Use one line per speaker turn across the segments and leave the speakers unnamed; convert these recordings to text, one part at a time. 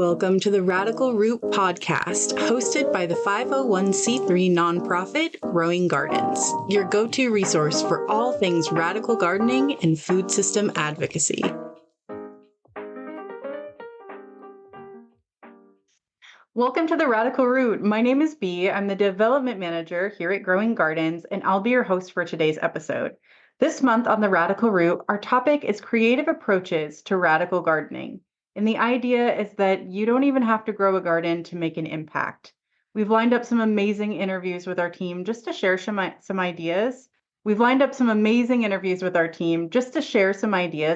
Welcome to the Radical Root podcast, hosted by the 501c3 nonprofit Growing Gardens, your go-to resource for all things radical gardening and food system advocacy. Welcome to the Radical Root. My name is Bea. I'm the development manager here at Growing Gardens, and I'll be your host for today's episode. This month on the Radical Root, our topic is creative approaches to radical gardening. And the idea is that you don't even have to grow a garden to make an impact. We've lined up some amazing interviews with our team just to share some ideas.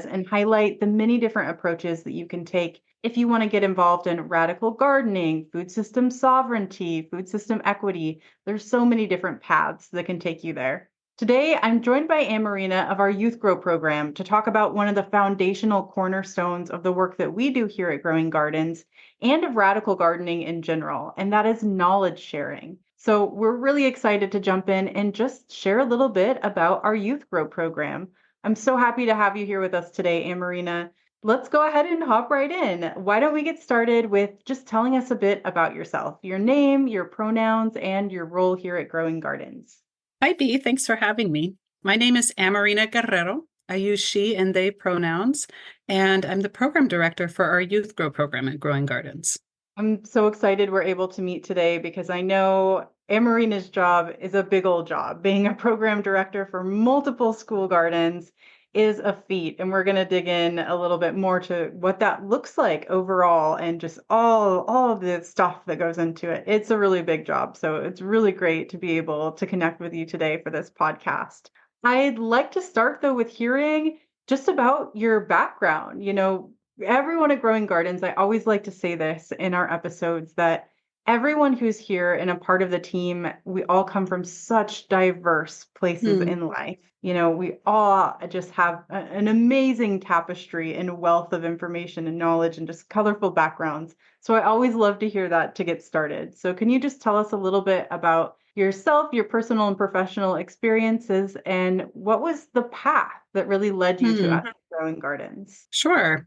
And highlight the many different approaches that you can take if you want to get involved in radical gardening, food system sovereignty, food system equity. There's so many different paths that can take you there. Today, I'm joined by Amarina of our Youth Grow program to talk about one of the foundational cornerstones of the work that we do here at Growing Gardens and of radical gardening in general, and that is knowledge sharing. So we're really excited to jump in and just share a little bit about our Youth Grow program. I'm so happy to have you here with us today, Amarina. Let's go ahead and hop right in. Why don't we get started with just telling us a bit about yourself, your name, your pronouns, and your role here at Growing Gardens.
Hi, Bea. Thanks for having me. My name is Amarina Guerrero. I use she and they pronouns, and I'm the program director for our Youth Grow program at Growing Gardens.
I'm so excited we're able to meet today because I know Amarina's job is a big old job. Being a program director for multiple school gardens is a feat, and we're going to dig in a little bit more to what that looks like overall and just all of the stuff that goes into it. It's a really big job, so it's really great to be able to connect with you today for this podcast. I'd like to start, though, with hearing just about your background. You know, everyone at Growing Gardens, I always like to say this in our episodes, that everyone who's here and a part of the team, we all come from such diverse places in life. You know, we all just have an amazing tapestry and wealth of information and knowledge and just colorful backgrounds. So I always love to hear that to get started. So can you just tell us a little bit about yourself, your personal and professional experiences, and what was the path that really led you to us at Growing Gardens?
Sure.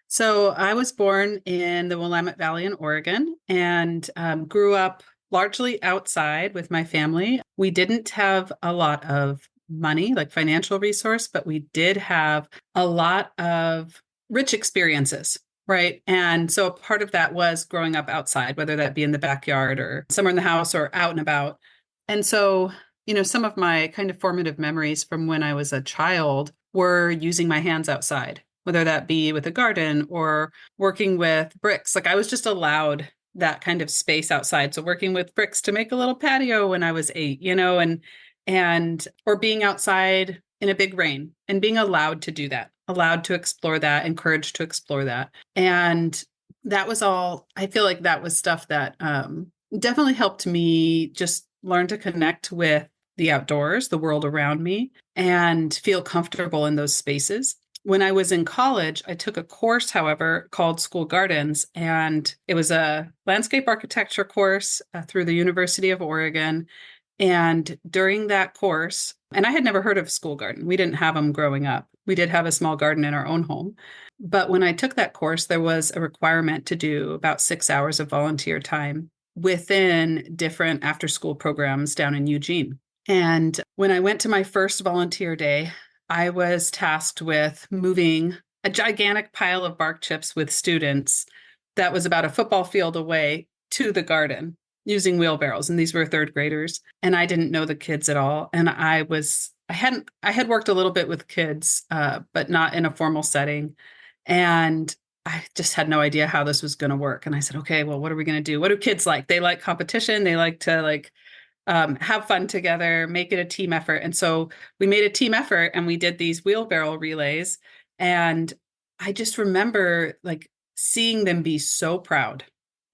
So I was born in the Willamette Valley in Oregon and grew up largely outside with my family. We didn't have a lot of money, like financial resource, but we did have a lot of rich experiences, right? And so a part of that was growing up outside, whether that be in the backyard or somewhere in the house or out and about. And so, you know, some of my kind of formative memories from when I was a child were using my hands outside, whether that be with a garden or working with bricks. Like I was just allowed that kind of space outside. So working with bricks to make a little patio when I was 8, you know, and or being outside in a big rain and being allowed to do that, allowed to explore that, encouraged to explore that. And that was all, I feel like that was stuff that definitely helped me just learn to connect with the outdoors, the world around me, and feel comfortable in those spaces. When I was in college, I took a course, however, called School Gardens, and it was a landscape architecture course through the University of Oregon. And during that course, and I had never heard of School Garden. We didn't have them growing up. We did have a small garden in our own home. But when I took that course, there was a requirement to do about 6 hours of volunteer time within different after-school programs down in Eugene. And when I went to my first volunteer day, I was tasked with moving a gigantic pile of bark chips with students that was about a football field away to the garden using wheelbarrows. And these were third graders. And I didn't know the kids at all. And I had worked a little bit with kids, but not in a formal setting. And I just had no idea how this was going to work. And I said, okay, well, what are we going to do? What do kids like? They like competition. They like to have fun together, make it a team effort. And so we made a team effort and we did these wheelbarrow relays. And I just remember like seeing them be so proud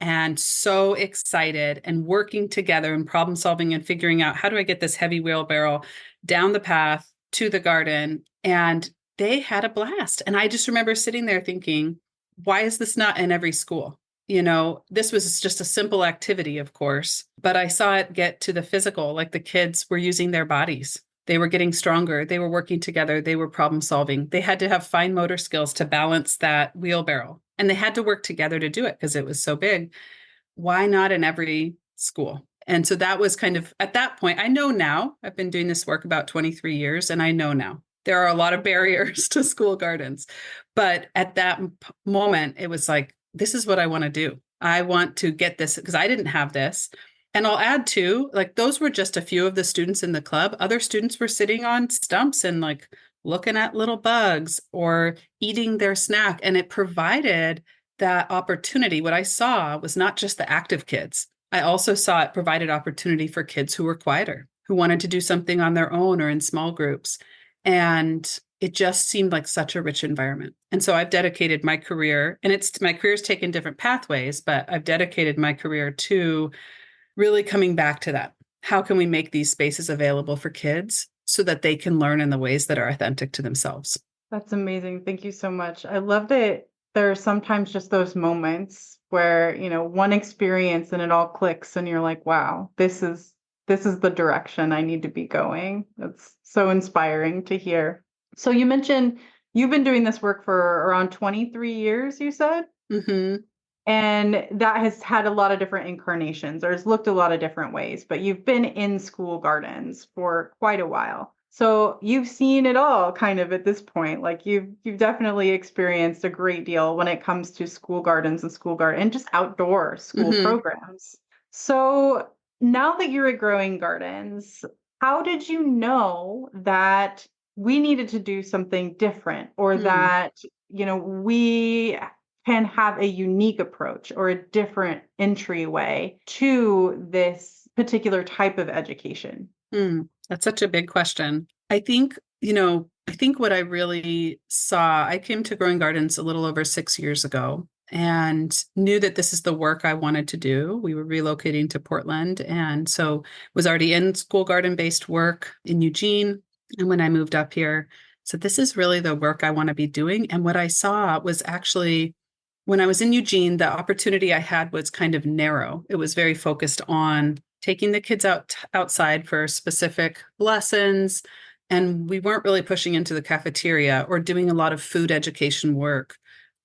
and so excited and working together and problem solving and figuring out, how do I get this heavy wheelbarrow down the path to the garden? And they had a blast. And I just remember sitting there thinking, why is this not in every school? You know, this was just a simple activity, of course, but I saw it get to the physical, like the kids were using their bodies. They were getting stronger. They were working together. They were problem solving. They had to have fine motor skills to balance that wheelbarrow. And they had to work together to do it because it was so big. Why not in every school? And so that was kind of at that point, I know now, I've been doing this work about 23 years, and I know now there are a lot of barriers to school gardens. But at that moment, it was like, this is what I want to do. I want to get this because I didn't have this. And I'll add too, like those were just a few of the students in the club. Other students were sitting on stumps and like looking at little bugs or eating their snack. And it provided that opportunity. What I saw was not just the active kids. I also saw it provided opportunity for kids who were quieter, who wanted to do something on their own or in small groups. And it just seemed like such a rich environment. And so I've dedicated my career, and it's my career's taken different pathways, but I've dedicated my career to really coming back to that. How can we make these spaces available for kids so that they can learn in the ways that are authentic to themselves?
That's amazing. Thank you so much. I love that there are sometimes just those moments where, one experience and it all clicks and you're like, wow, this is the direction I need to be going. That's so inspiring to hear. So you mentioned you've been doing this work for around 23 years, you said?
Mm-hmm.
And that has had a lot of different incarnations or has looked a lot of different ways, but you've been in school gardens for quite a while. So you've seen it all kind of at this point. Like you've definitely experienced a great deal when it comes to school gardens and and just outdoor school
Mm-hmm.
programs. So now that you're at Growing Gardens, how did you know that we needed to do something different or
Mm.
that, we can have a unique approach or a different entryway to this particular type of education?
That's such a big question. I think what I really saw, I came to Growing Gardens a little over 6 years ago and knew that this is the work I wanted to do. We were relocating to Portland, and so was already in school garden based work in Eugene. And when I moved up here, so this is really the work I want to be doing. And what I saw was actually when I was in Eugene, the opportunity I had was kind of narrow. It was very focused on taking the kids outside for specific lessons, and we weren't really pushing into the cafeteria or doing a lot of food education work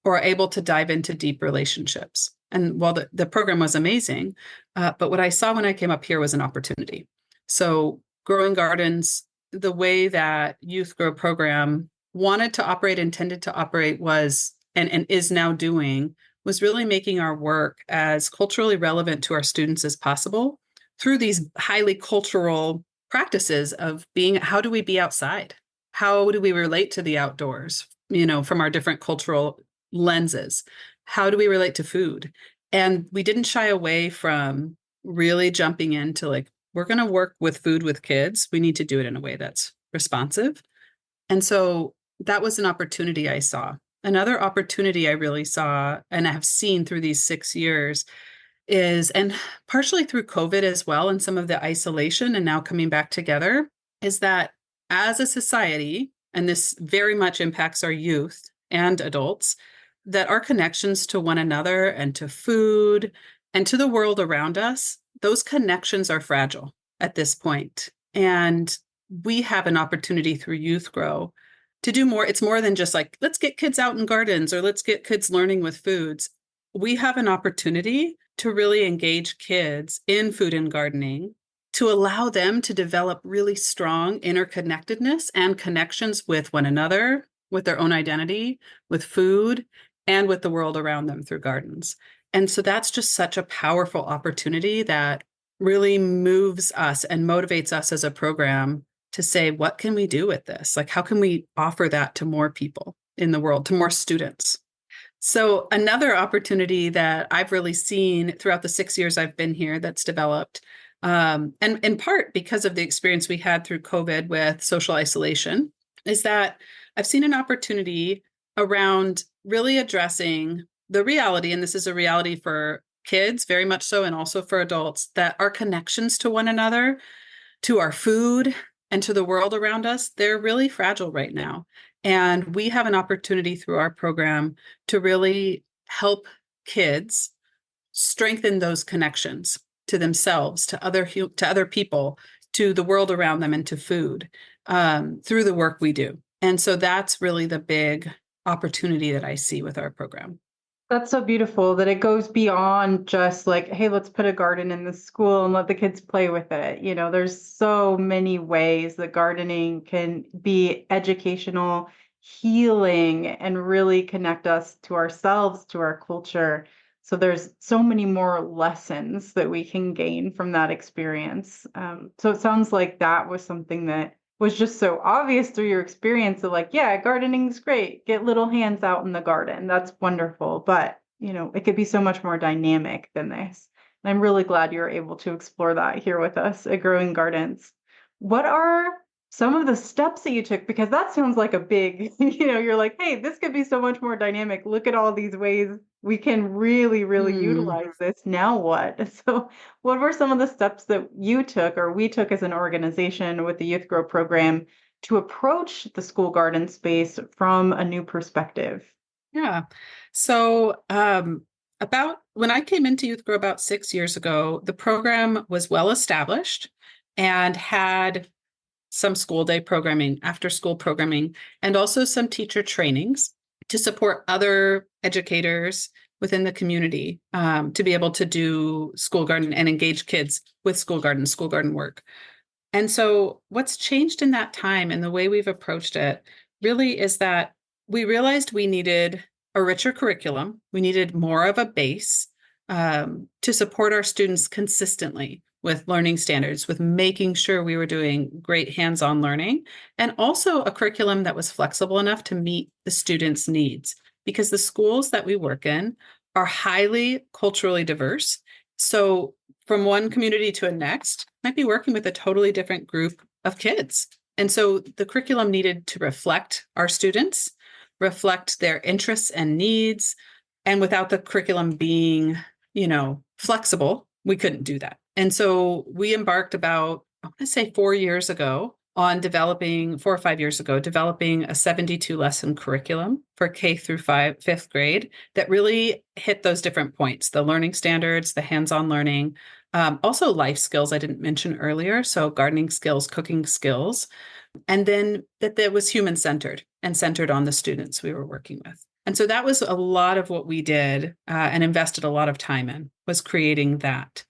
or able to dive into deep relationships. And while the program was amazing, but what I saw when I came up here was an opportunity. So Growing Gardens, the way that Youth Grow program wanted to operate, intended to operate was, and is now doing, was really making our work as culturally relevant to our students as possible through these highly cultural practices of being, how do we be outside? How do we relate to the outdoors, from our different cultural lenses? How do we relate to food? And we didn't shy away from really jumping into like, we're going to work with food with kids. We need to do it in a way that's responsive. And so that was an opportunity I saw. Another opportunity I really saw and I have seen through these 6 years is, and partially through COVID as well, and some of the isolation and now coming back together, is that as a society, and this very much impacts our youth and adults, that our connections to one another and to food and to the world around us, those connections are fragile at this point. And we have an opportunity through Youth Grow to do more. It's more than just like, let's get kids out in gardens or let's get kids learning with foods. We have an opportunity to really engage kids in food and gardening, to allow them to develop really strong interconnectedness and connections with one another, with their own identity, with food, and with the world around them through gardens. And so that's just such a powerful opportunity that really moves us and motivates us as a program to say, what can we do with this? Like, how can we offer that to more people in the world, to more students? So another opportunity that I've really seen throughout the 6 years I've been here that's developed, and in part because of the experience we had through COVID with social isolation, is that I've seen an opportunity around really addressing the reality, and this is a reality for kids, very much so, and also for adults, that our connections to one another, to our food, and to the world around us, they're really fragile right now. And we have an opportunity through our program to really help kids strengthen those connections to themselves, to other people, to the world around them and to food through the work we do. And so that's really the big opportunity that I see with our program.
That's so beautiful that it goes beyond just like, hey, let's put a garden in the school and let the kids play with it. There's so many ways that gardening can be educational, healing, and really connect us to ourselves, to our culture. So there's so many more lessons that we can gain from that experience. So it sounds like that was something that was just so obvious through your experience of like, yeah, gardening's great. Get little hands out in the garden. That's wonderful. But, it could be so much more dynamic than this. And I'm really glad you're able to explore that here with us at Growing Gardens. What are some of the steps that you took? Because that sounds like a big, you're like, hey, this could be so much more dynamic. Look at all these ways we can really, really
Mm.
utilize this. Now what? So what were some of the steps that you took or we took as an organization with the Youth Grow program to approach the school garden space from a new perspective?
Yeah. So, about when I came into Youth Grow about 6 years ago, the program was well established and had some school day programming, after school programming, and also some teacher trainings to support other educators within the community to be able to do school garden and engage kids with school garden work. And so, what's changed in that time and the way we've approached it really is that we realized we needed a richer curriculum. We needed more of a base to support our students consistently with learning standards, with making sure we were doing great hands on learning, and also a curriculum that was flexible enough to meet the students' needs. Because the schools that we work in are highly culturally diverse. So, from one community to a next might be working with a totally different group of kids. And so the curriculum needed to reflect our students, reflect their interests and needs. And without the curriculum being, flexible, we couldn't do that. And so we embarked about, I want to say 4 years ago on developing, 4 or 5 years ago, developing a 72 lesson curriculum for K through fifth grade that really hit those different points, the learning standards, the hands-on learning, also life skills I didn't mention earlier. So gardening skills, cooking skills, and then that was human centered and centered on the students we were working with. And so that was a lot of what we did and invested a lot of time in, was creating that.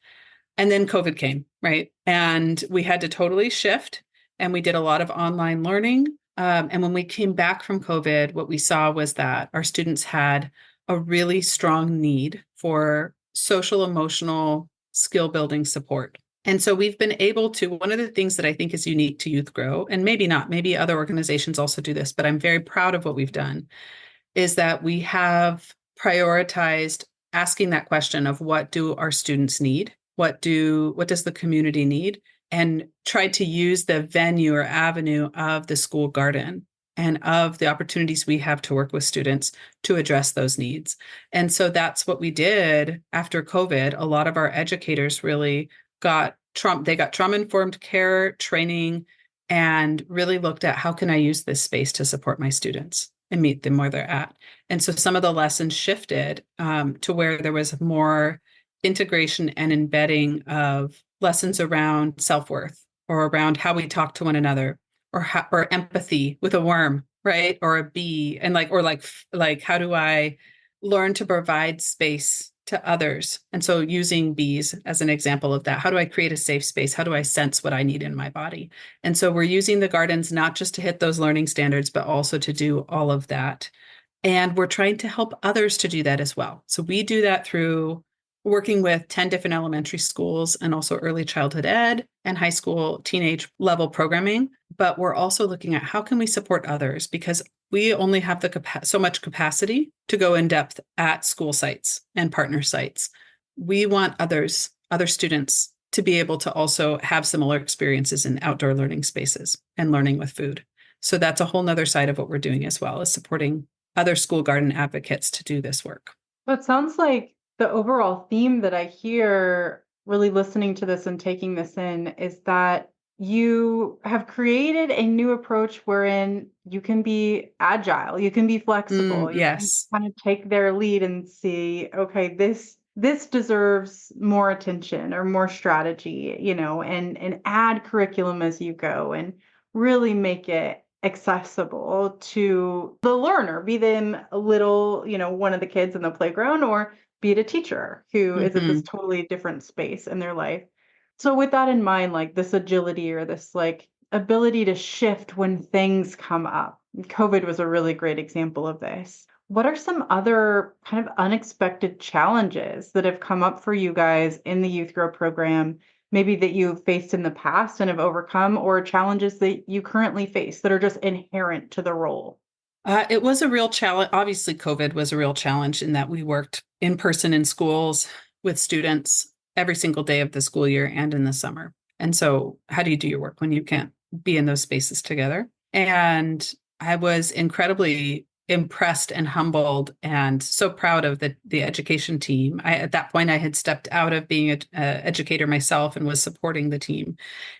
And then COVID came, right? And we had to totally shift, and we did a lot of online learning. And when we came back from COVID, what we saw was that our students had a really strong need for social, emotional, skill building support. And so we've been able to, one of the things that I think is unique to Youth Grow, and maybe not, maybe other organizations also do this, but I'm very proud of what we've done, is that we have prioritized asking that question of what do our students need? What does the community need? And tried to use the venue or avenue of the school garden and of the opportunities we have to work with students to address those needs. And so that's what we did after COVID. A lot of our educators really got trauma-informed care training and really looked at how can I use this space to support my students and meet them where they're at. And so some of the lessons shifted to where there was more integration and embedding of lessons around self-worth or around how we talk to one another or empathy with a worm, right? Or a bee. And like how do I learn to provide space to others? And so using bees as an example of that, how do I create a safe space? How do I sense what I need in my body? And so we're using the gardens not just to hit those learning standards, but also to do all of that. And we're trying to help others to do that as well. So we do that through working with 10 different elementary schools and also early childhood ed and high school teenage level programming. But we're also looking at how can we support others, because we only have so much capacity to go in depth at school sites and partner sites. We want other students to be able to also have similar experiences in outdoor learning spaces and learning with food. So that's a whole nother side of what we're doing as well, is supporting other school garden advocates to do this work.
Well, it sounds like the overall theme that I hear really listening to this and taking this in is that you have created a new approach wherein you can be agile, you can be flexible, you can
Yes.
kind of take their lead and see, okay, this this deserves more attention or more strategy, and add curriculum as you go and really make it accessible to the learner, be them a little, one of the kids in the playground, or be it a teacher who is at this
Hmm.
totally different space in their life. So with that in mind, like this agility or this like ability to shift when things come up. COVID was a really great example of this. What are some other kind of unexpected challenges that have come up for you guys in the Youth Grow program, maybe that you've faced in the past and have overcome, or challenges that you currently face that are just inherent to the role?
It was a real challenge. Obviously, COVID was a real challenge in that we worked in person in schools with students every single day of the school year and in the summer. And so, how do you do your work when you can't be in those spaces together? And I was incredibly impressed and humbled and so proud of the education team. At that point, I had stepped out of being an educator myself and was supporting the team,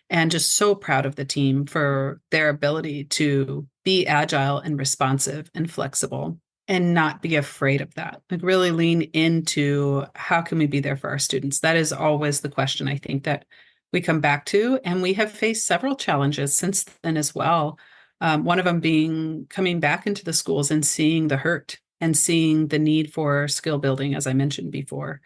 and just so proud of the team for their ability to be agile and responsive and flexible and not be afraid of that. Like really lean into how can we be there for our students? That is always the question I think that we come back to. And we have faced several challenges since then as well. One of them being coming back into the schools and seeing the hurt and seeing the need for skill building, as I mentioned before.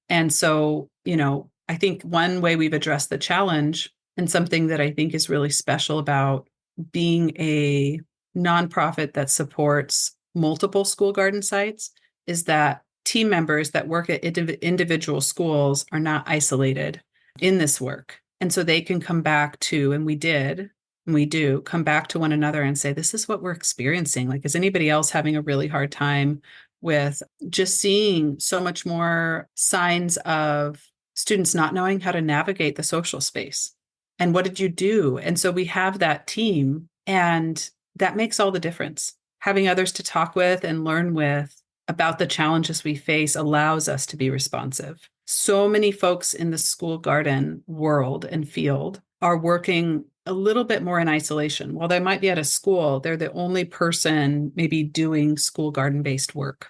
And so, I think one way we've addressed the challenge, and something that I think is really special about being a nonprofit that supports multiple school garden sites, is that team members that work at individual schools are not isolated in this work. And so they can come back to, and we did, and we do come back to one another and say, this is what we're experiencing. Like, is anybody else having a really hard time with just seeing so much more signs of students not knowing how to navigate the social space? And what did you do? And so we have that team, and that makes all the difference. Having others to talk with and learn with about the challenges we face allows us to be responsive. So many folks in the school garden world and field are working a little bit more in isolation. While they might be at a school, they're the only person maybe doing school garden based work.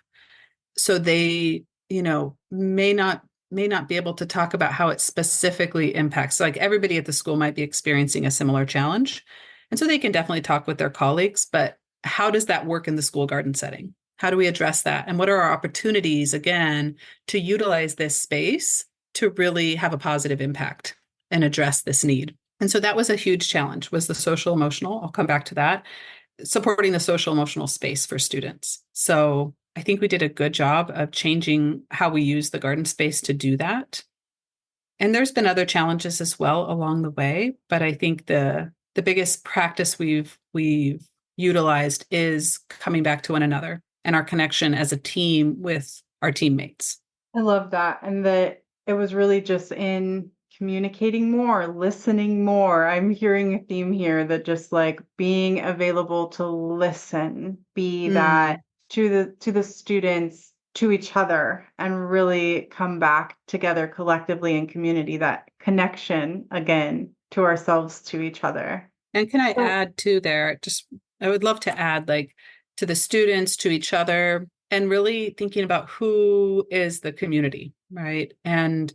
So they, may not be able to talk about how it specifically impacts. Like everybody at the school might be experiencing a similar challenge. And so they can definitely talk with their colleagues, but how does that work in the school garden setting? How do we address that? And what are our opportunities, again, to utilize this space to really have a positive impact and address this need? And so that was a huge challenge, was the social emotional. I'll come back to that, supporting the social emotional space for students. So I think we did a good job of changing how we use the garden space to do that. And there's been other challenges as well along the way, but I think the biggest practice we've utilized is coming back to one another and our connection as a team with our teammates.
I love that. And that it was really just in communicating more, listening more. I'm hearing a theme here that just like being available to listen, be that
Mm.
to the students, to each other, and really come back together collectively in community, that connection again to ourselves, to each other.
And can I
So
add to there, just I would love to add like to the students, to each other, and really thinking about who is the community, right? And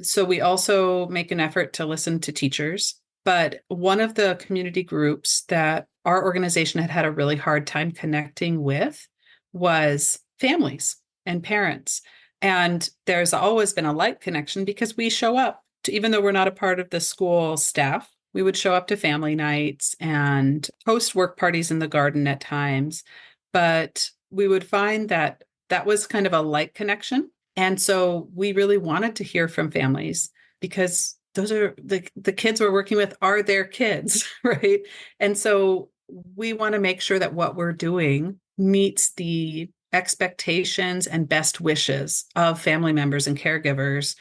so we also make an effort to listen to teachers. But one of the community groups that our organization had had a really hard time connecting with was families and parents. And there's always been a light connection because we show up to, even though we're not a part of the school staff, we would show up to family nights and host work parties in the garden at times. But we would find that that was kind of a light connection. And so we really wanted to hear from families because those are the kids we're working with are their kids, right? And so we want to make sure that what we're doing meets the expectations and best wishes of family members and caregivers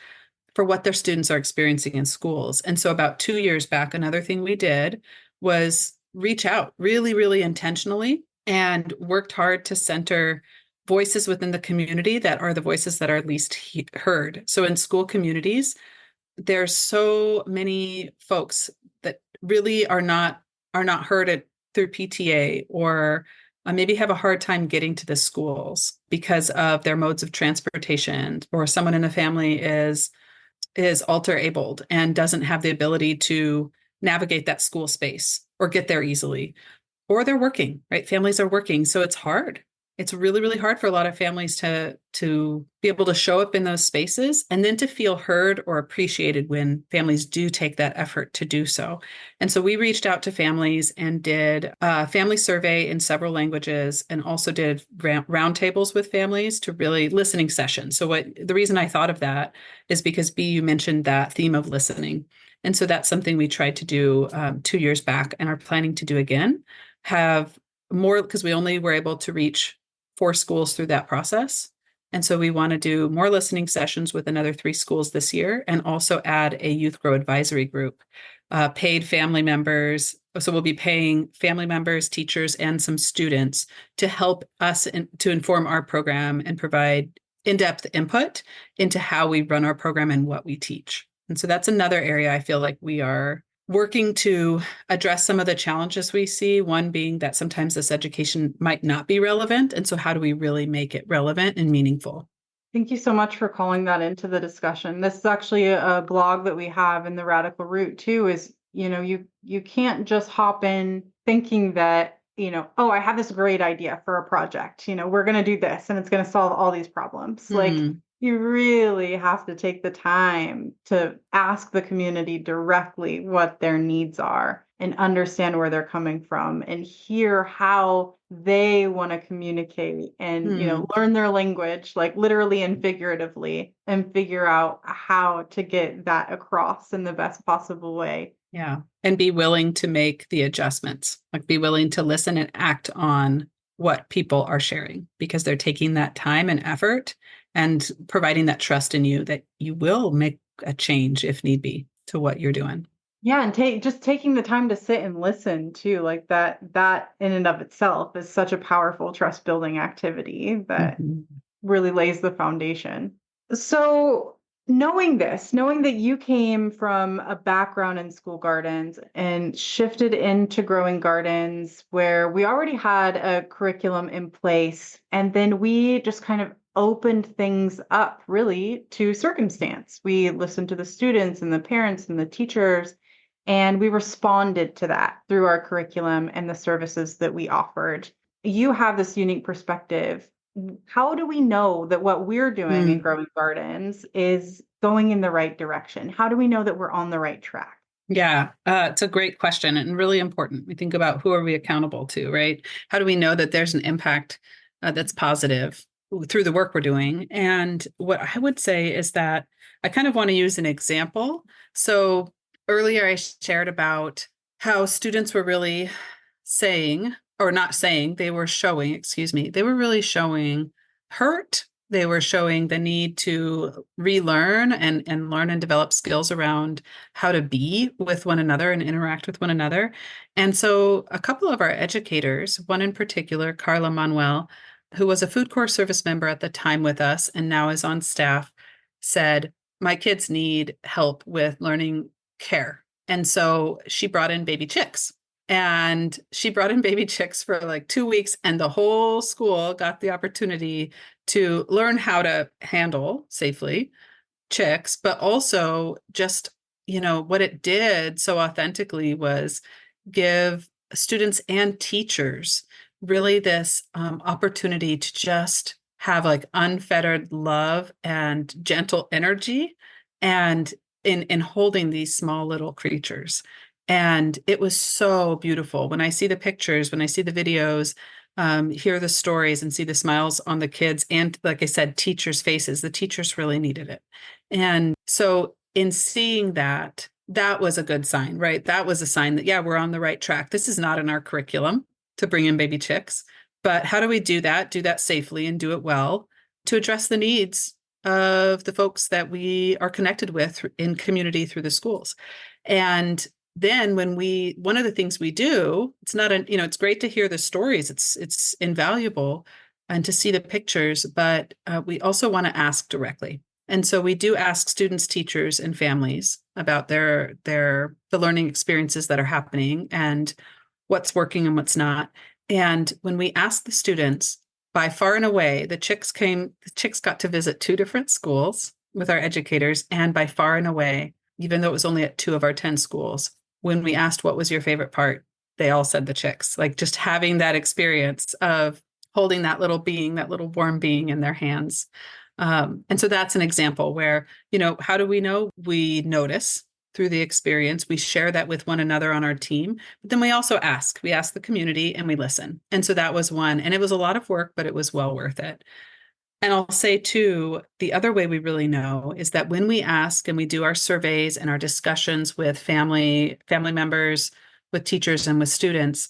for what their students are experiencing in schools. And so about 2 years back, another thing we did was reach out really, really intentionally and worked hard to center voices within the community that are the voices that are least heard. So in school communities, there's so many folks that really are not heard through PTA or maybe have a hard time getting to the schools because of their modes of transportation, or someone in the family is alter abled and doesn't have the ability to navigate that school space or get there easily, or they're working, right? Families are working, so it's hard. It's really, really hard for a lot of families to be able to show up in those spaces and then to feel heard or appreciated when families do take that effort to do so. And so we reached out to families and did a family survey in several languages, and also did roundtables with families to really listening sessions. So what the reason I thought of that is because B, you mentioned that theme of listening. And so that's something we tried to do 2 years back and are planning to do again. Have more, because we only were able to reach 4 schools through that process. And so we want to do more listening sessions with another 3 schools this year, and also add a youth grow advisory group, paid family members. So we'll be paying family members, teachers, and some students to help us to inform our program and provide in-depth input into how we run our program and what we teach. And so that's another area I feel like we are working to address some of the challenges we see. One being that sometimes this education might not be relevant. And so how do we really make it relevant and meaningful?
Thank you so much for calling that into the discussion. This is actually a blog that we have in the Radical Root too, is, you can't just hop in thinking that, oh, I have this great idea for a project, we're going to do this and it's going to solve all these problems. Like, you really have to take the time to ask the community directly what their needs are and understand where they're coming from and hear how they want to communicate and, learn their language, like literally and figuratively, and figure out how to get that across in the best possible way.
Yeah. And be willing to make the adjustments, like be willing to listen and act on what people are sharing, because they're taking that time and effort and providing that trust in you that you will make a change if need be to what you're doing.
Yeah, and just taking the time to sit and listen too, like that in and of itself is such a powerful trust building activity that
Mhm.
really lays the foundation. So, knowing that you came from a background in school gardens and shifted into growing gardens where we already had a curriculum in place, and then we just kind of opened things up really to circumstance. We listened to the students and the parents and the teachers, and we responded to that through our curriculum and the services that we offered. You have this unique perspective. How do we know that what we're doing in
Mm.
growing gardens is going in the right direction? How do we know that we're on the right track?
Yeah, it's a great question and really important. We think about who are we accountable to, right? How do we know that there's an impact that's positive through the work we're doing? And what I would say is that I kind of want to use an example. So earlier I shared about how students were really saying, or not saying, they were showing, excuse me, they were really showing hurt. They were showing the need to relearn and learn and develop skills around how to be with one another and interact with one another. And so a couple of our educators, one in particular, Carla Manuel, who was a food corps service member at the time with us and now is on staff, said, my kids need help with learning care. And so she brought in baby chicks. And she brought in baby chicks for like 2 weeks, and the whole school got the opportunity to learn how to handle safely chicks, but also just, what it did so authentically was give students and teachers really this opportunity to just have like unfettered love and gentle energy and in holding these small little creatures. And it was so beautiful. When I see the pictures, when I see the videos, hear the stories and see the smiles on the kids, and like I said, teachers' faces, the teachers really needed it. And so in seeing that, that was a good sign, right? That was a sign that, yeah, we're on the right track. This is not in our curriculum to bring in baby chicks, but how do we do that? Do that safely and do it well to address the needs of the folks that we are connected with in community through the schools. And then one of the things we do, it's not it's great to hear the stories. It's invaluable and to see the pictures, but we also want to ask directly. And so we do ask students, teachers, and families about the learning experiences that are happening and what's working and what's not. And when we asked the students, by far and away, the chicks got to visit two different schools with our educators. And by far and away, even though it was only at two of our 10 schools, when we asked what was your favorite part, they all said the chicks, like just having that experience of holding that little being, that little warm being in their hands. And so that's an example where, how do we know? We notice through the experience. We share that with one another on our team. But then we also we ask the community and we listen. And so that was one. And it was a lot of work, but it was well worth it. And I'll say too, the other way we really know is that when we ask and we do our surveys and our discussions with family members, with teachers and with students,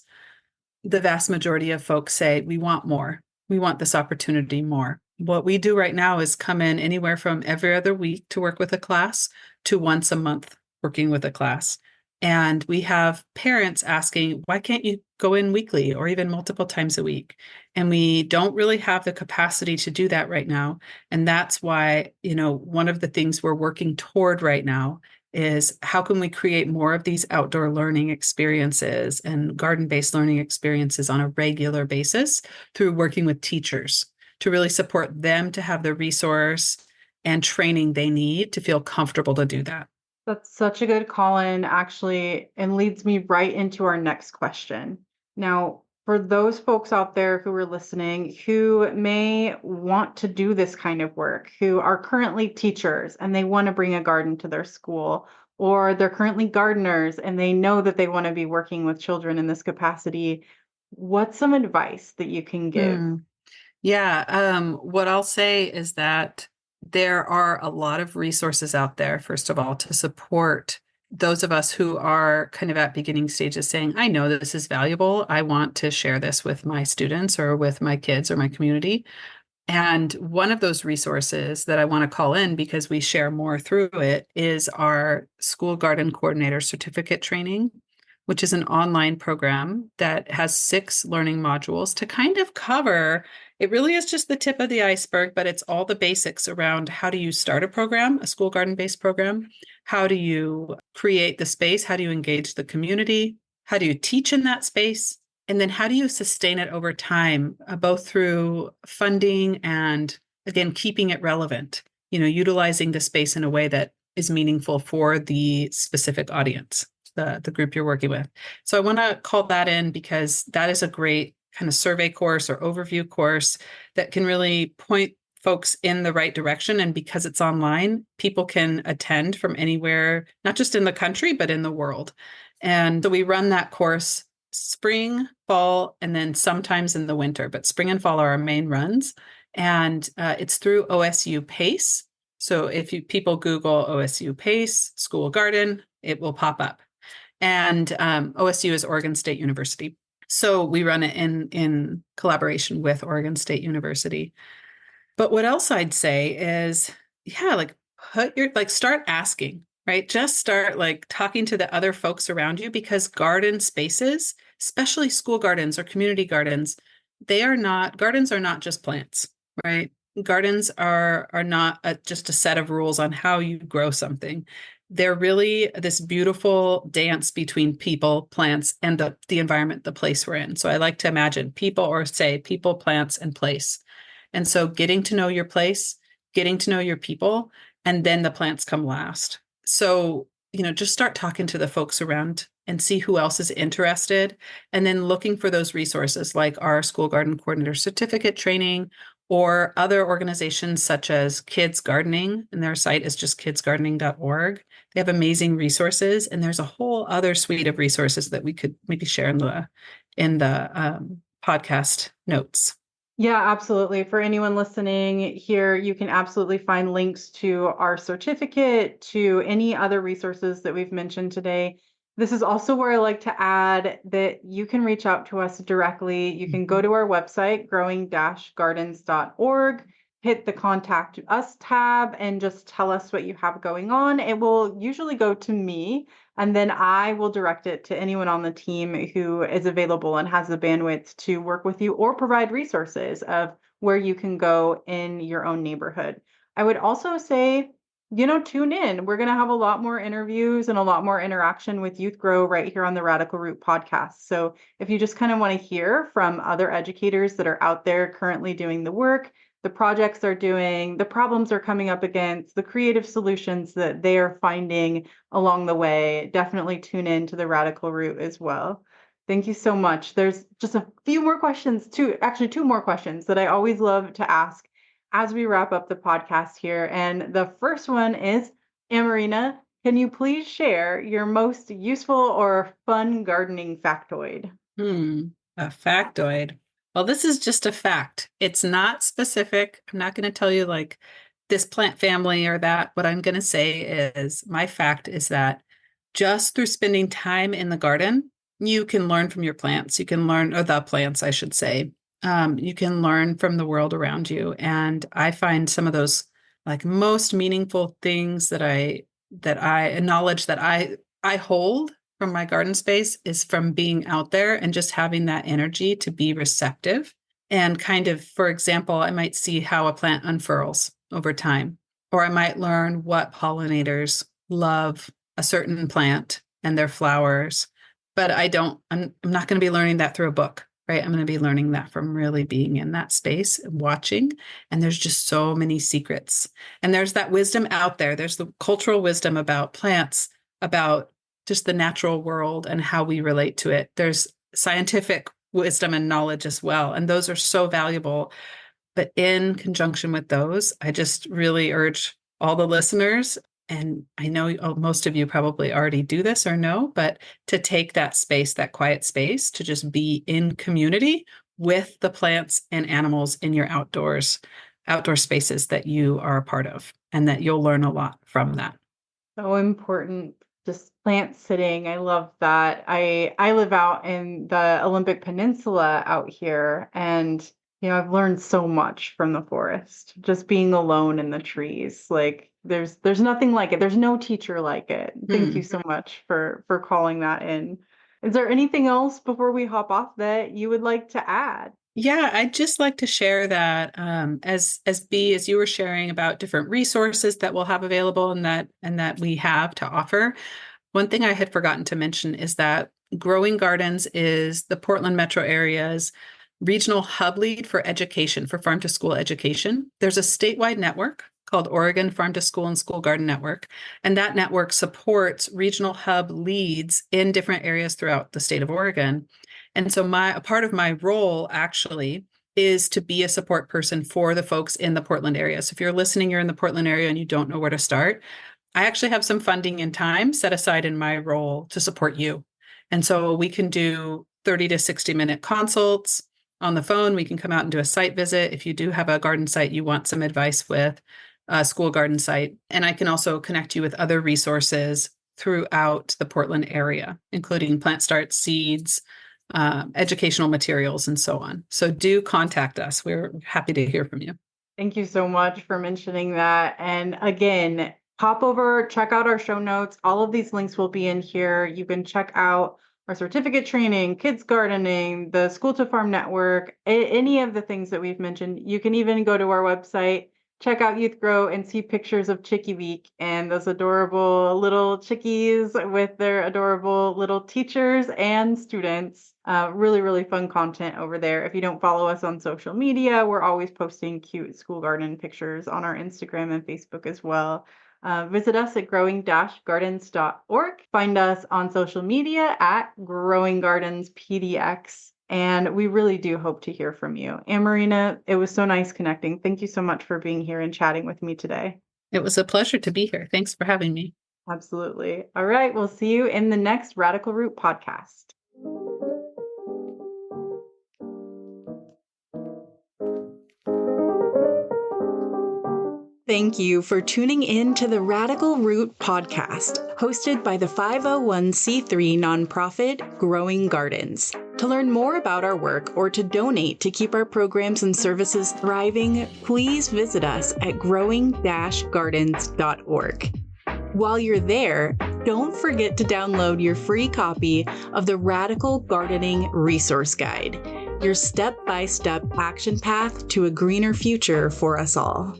the vast majority of folks say, we want more. We want this opportunity more. What we do right now is come in anywhere from every other week to work with a class to once a month working with a class. And we have parents asking, why can't you go in weekly or even multiple times a week? And we don't really have the capacity to do that right now. And that's why, one of the things we're working toward right now is how can we create more of these outdoor learning experiences and garden-based learning experiences on a regular basis through working with teachers to really support them to have the resource and training they need to feel comfortable to do that.
That's such a good call in, actually, and leads me right into our next question. Now, for those folks out there who are listening who may want to do this kind of work, who are currently teachers and they want to bring a garden to their school, or they're currently gardeners and they know that they want to be working with children in this capacity, what's some advice that you can give?
Hmm. Yeah, what I'll say is that there are a lot of resources out there, first of all, to support those of us who are kind of at beginning stages saying, I know this is valuable. I want to share this with my students or with my kids or my community. And one of those resources that I want to call in because we share more through it is our school garden coordinator certificate training, which is an online program that has 6 learning modules to kind of cover. It really is just the tip of the iceberg, but it's all the basics around how do you start a program, a school garden based program? How do you create the space? How do you engage the community? How do you teach in that space? And then how do you sustain it over time, both through funding and again, keeping it relevant, utilizing the space in a way that is meaningful for the specific audience, the group you're working with. So I want to call that in because that is a great kind of survey course or overview course that can really point folks in the right direction. And because it's online, people can attend from anywhere, not just in the country, but in the world. And so we run that course spring, fall, and then sometimes in the winter, but spring and fall are our main runs. And it's through OSU PACE. So if people Google OSU PACE School Garden, it will pop up. And OSU is Oregon State University. So we run it in collaboration with Oregon State University. But what else I'd say is, yeah, like start asking, right? Just start like talking to the other folks around you because garden spaces, especially school gardens or community gardens, gardens are not just plants, right? Gardens are not just a set of rules on how you grow something. They're really this beautiful dance between people, plants, and the environment, the place we're in. So I like to imagine people, or say people, plants, and place. And so getting to know your place, getting to know your people, and then the plants come last. So, just start talking to the folks around and see who else is interested. And then looking for those resources like our school garden coordinator certificate training or other organizations such as Kids Gardening. And their site is just kidsgardening.org. They have amazing resources. And there's a whole other suite of resources that we could maybe share in the podcast notes.
Yeah, absolutely. For anyone listening here, you can absolutely find links to our certificate, to any other resources that we've mentioned today. This is also where I like to add that you can reach out to us directly. You can go to our website, growing-gardens.org, hit the Contact Us tab, and just tell us what you have going on. It will usually go to me, and then I will direct it to anyone on the team who is available and has the bandwidth to work with you or provide resources of where you can go in your own neighborhood. I would also say tune in. We're going to have a lot more interviews and a lot more interaction with Youth Grow right here on the Radical Root podcast. So if you just kind of want to hear from other educators that are out there currently doing the work, the projects they're doing, the problems they're coming up against, the creative solutions that they are finding along the way, definitely tune in to the Radical Root as well. Thank you so much. There's just a few more questions, two more questions that I always love to ask as we wrap up the podcast here. And the first one is, Amarina, can you please share your most useful or fun gardening factoid?
A factoid. Well, this is just a fact. It's not specific. I'm not going to tell you like this plant family or that. What I'm going to say is my fact is that just through spending time in the garden, you can learn from your plants. You can learn, or the plants, I should say. You can learn from the world around you. And I find some of those like most meaningful things knowledge that I hold from my garden space is from being out there and just having that energy to be receptive. And kind of, for example, I might see how a plant unfurls over time, or I might learn what pollinators love a certain plant and their flowers. But I'm not going to be learning that through a book, right? I'm going to be learning that from really being in that space, watching. And there's just so many secrets. And there's that wisdom out there. There's the cultural wisdom about plants, about just the natural world and how we relate to it. There's scientific wisdom and knowledge as well. And those are so valuable. But in conjunction with those, I just really urge all the listeners, and I know most of you probably already do this or know, but to take that space, that quiet space, to just be in community with the plants and animals in your outdoor spaces that you are a part of, and that you'll learn a lot from that.
So important. Just plant sitting. I love that. I live out in the Olympic Peninsula out here, and I've learned so much from the forest. Just being alone in the trees. Like there's nothing like it. There's no teacher like it. Thank you so much for calling that in. Is there anything else before we hop off that you would like to add?
Yeah, I'd just like to share that as you were sharing about different resources that we'll have available and that we have to offer. One thing I had forgotten to mention is that Growing Gardens is the Portland metro area's regional hub lead for education, for farm to school education. There's a statewide network called Oregon Farm to School and School Garden Network, and that network supports regional hub leads in different areas throughout the state of Oregon. And so a part of my role actually is to be a support person for the folks in the Portland area. So if you're listening, you're in the Portland area and you don't know where to start, I actually have some funding and time set aside in my role to support you. And so we can do 30 to 60-minute consults on the phone. We can come out and do a site visit. If you do have a garden site you want some advice with, a school garden site. And I can also connect you with other resources throughout the Portland area, including plant starts, seeds, educational materials, and so on. So do contact us. We're happy to hear from you.
Thank you so much for mentioning that. And again, hop over, check out our show notes. All of these links will be in here. You can check out our certificate training, kids gardening, the School to Farm Network, any of the things that we've mentioned. You can even go to our website, check out Youth Grow, and see pictures of Chickie Week and those adorable little chickies with their adorable little teachers and students. Really, really fun content over there. If you don't follow us on social media, we're always posting cute school garden pictures on our Instagram and Facebook as well. Visit us at growing-gardens.org. Find us on social media at Growing Gardens PDX. And we really do hope to hear from you. Amarina, it was so nice connecting. Thank you so much for being here and chatting with me today.
It was a pleasure to be here. Thanks for having me.
Absolutely. All right. We'll see you in the next Radical Root podcast. Thank you for tuning in to the Radical Root podcast, hosted by the 501c3 nonprofit Growing Gardens. To learn more about our work or to donate to keep our programs and services thriving, please visit us at growing-gardens.org. While you're there, don't forget to download your free copy of the Radical Gardening Resource Guide, your step-by-step action path to a greener future for us all.